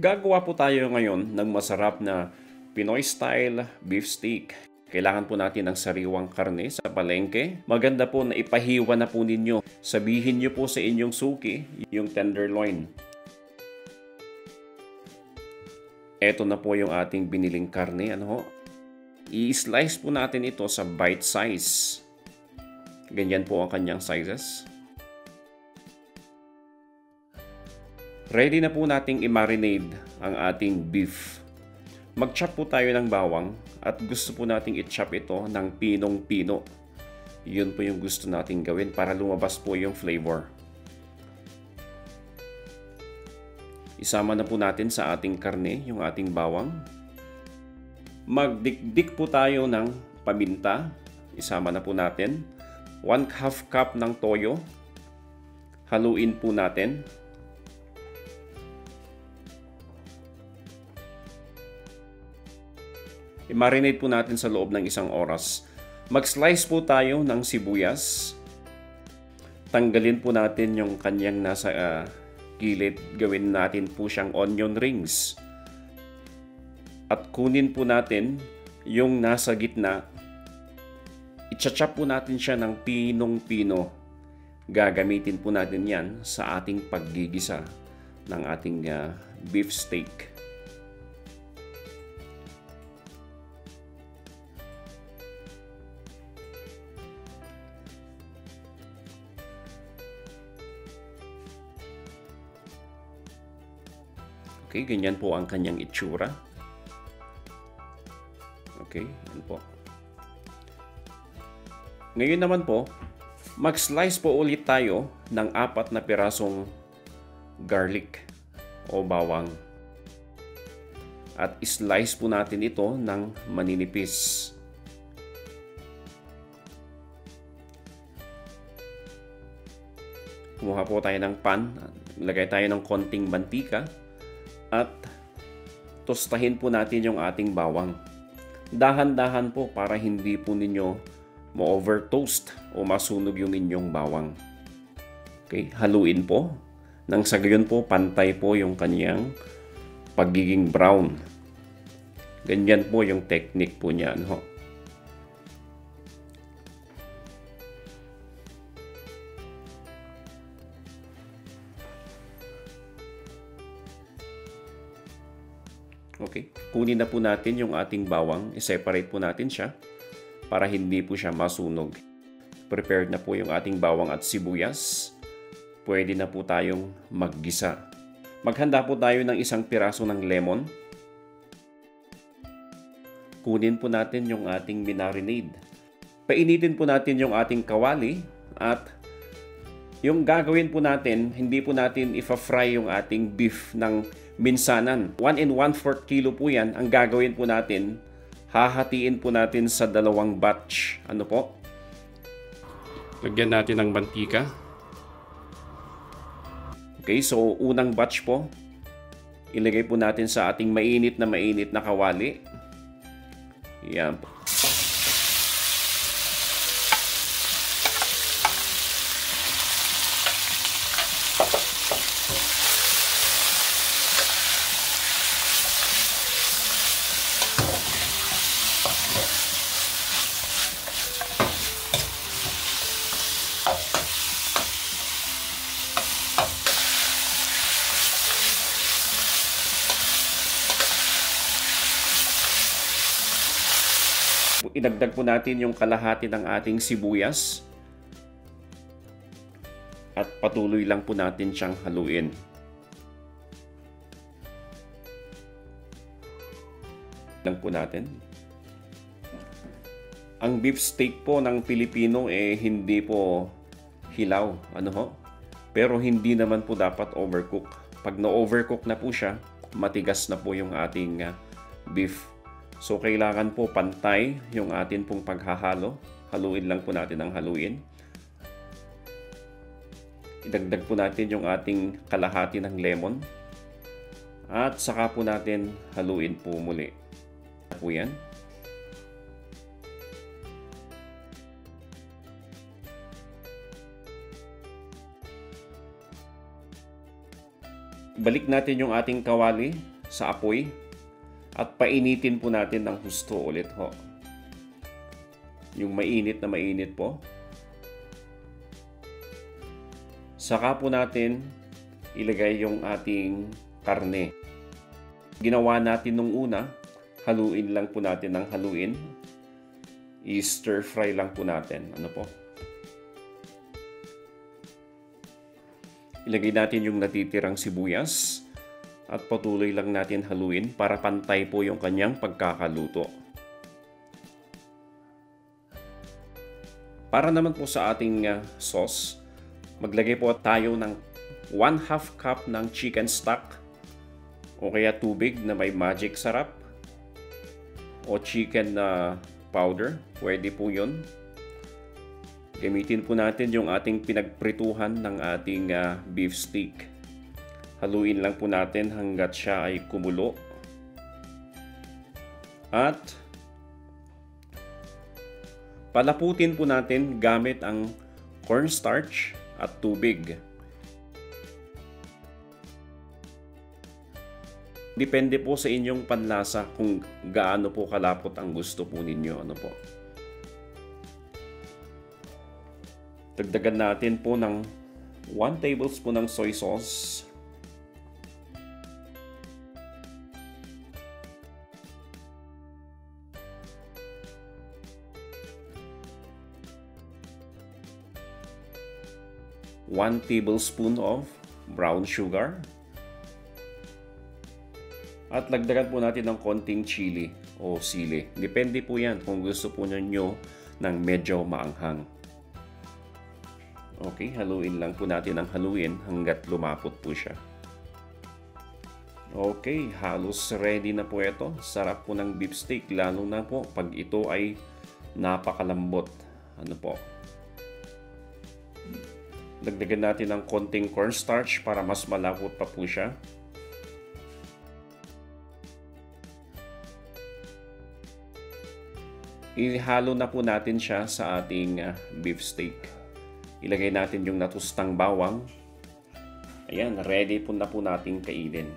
Gagawa po tayo ngayon ng masarap na Pinoy style beef steak. Kailangan po natin ng sariwang karne sa palengke. Maganda po na ipahiwa na po ninyo. Sabihin nyo po sa inyong suki yung tenderloin. Ito na po yung ating biniling karne. I-slice po natin ito sa bite size. Ganyan po ang kanyang sizes. Ready na po nating i-marinate ang ating beef. Mag-chop po tayo ng bawang at gusto po nating i-chop ito ng pinong-pino. Yun po yung gusto nating gawin para lumabas po yung flavor. Isama na po natin sa ating karne yung ating bawang. Magdikdik po tayo ng paminta. Isama na po natin. 1/2 cup ng toyo. Haluin po natin. I-marinate po natin sa loob ng 1 oras. Mag-slice po tayo ng sibuyas. Tanggalin po natin yung kanyang nasa gilid. Gawin natin po siyang onion rings. At kunin po natin yung nasa gitna. I-chop po natin siya ng pinong-pino. Gagamitin po natin yan sa ating paggigisa ng ating beef steak. Okay, ganyan po ang kanyang itsura. Okay, yan po. Ngayon naman po, mag-slice po ulit tayo ng 4 na pirasong garlic o bawang. At slice po natin ito ng maninipis. Kumuha po tayo ng pan. Lagay tayo ng konting mantika. At tostahin po natin yung ating bawang. Dahan-dahan po para hindi po ninyo ma-over-toast o masunog yung inyong bawang. Okay, haluin po. Nang sa gayon po, pantay po yung kanyang pagiging brown. Ganyan po yung technique po niya. Okay, kunin na po natin yung ating bawang. I-separate po natin siya para hindi po siya masunog. Prepared na po yung ating bawang at sibuyas. Pwede na po tayong maggisa. Maghanda po tayo ng 1 piraso ng lemon. Kunin po natin yung ating marinade. Painitin po natin yung ating kawali at yung gagawin po natin, hindi po natin ifa-fry yung ating beef ng minsanan. 1 1/4 kilo po yan. Ang gagawin po natin, hahatiin po natin sa 2 batch. Ano po? Lagyan natin ng mantika. Okay, so unang batch po, ilagay po natin sa ating mainit na kawali. Yan po. Idagdag po natin yung kalahati ng ating sibuyas at patuloy lang po natin siyang haluin. Lang po natin. Ang beef steak po ng Pilipino hindi po hilaw, pero hindi naman po dapat overcook. Pag na-overcook na po siya, matigas na po yung ating beef. So, kailangan po pantay yung atin pong paghahalo. Haluin lang po natin ang haluin. Idagdag po natin yung ating kalahati ng lemon. At saka po natin haluin po muli. Po yan. Balik natin yung ating kawali sa apoy at painitin po natin ng husto ulit ho. Yung mainit na mainit po. Saka po natin ilagay yung ating karne. Ginawa natin nung una, haluin lang po natin ng haluin. I-stir fry lang po natin. Ano po? Ilagay natin yung natitirang sibuyas at patuloy lang natin haluin para pantay po yung kanyang pagkakaluto. Para naman po sa ating sauce, maglagay po tayo ng 1/2 cup ng chicken stock o kaya tubig na may magic sarap o chicken powder. Pwede po yun. Gamitin po natin yung ating pinagprituhan ng ating beef steak. Haluin lang po natin hanggat siya ay kumulo. At palaputin po natin gamit ang cornstarch at tubig. Depende po sa inyong panlasa kung gaano po kalapot ang gusto po ninyo. Ano po? Dagdagan natin po ng 1 tablespoon ng soy sauce. One tablespoon of brown sugar. At lagdagan po natin ng konting chili o sili. Depende po yan kung gusto po ninyo ng medyo maanghang. Okay, haluin lang po natin ang haluin hanggat lumapot po siya. Okay, halos ready na po ito. Sarap po ng beef steak, lalo na po pag ito ay napakalambot. Ano po? Dagdagan natin ng konting cornstarch para mas malapot pa po siya. Ihalo na po natin siya sa ating beef steak. Ilagay natin yung natustang bawang. Ayan, ready po na po nating kainin.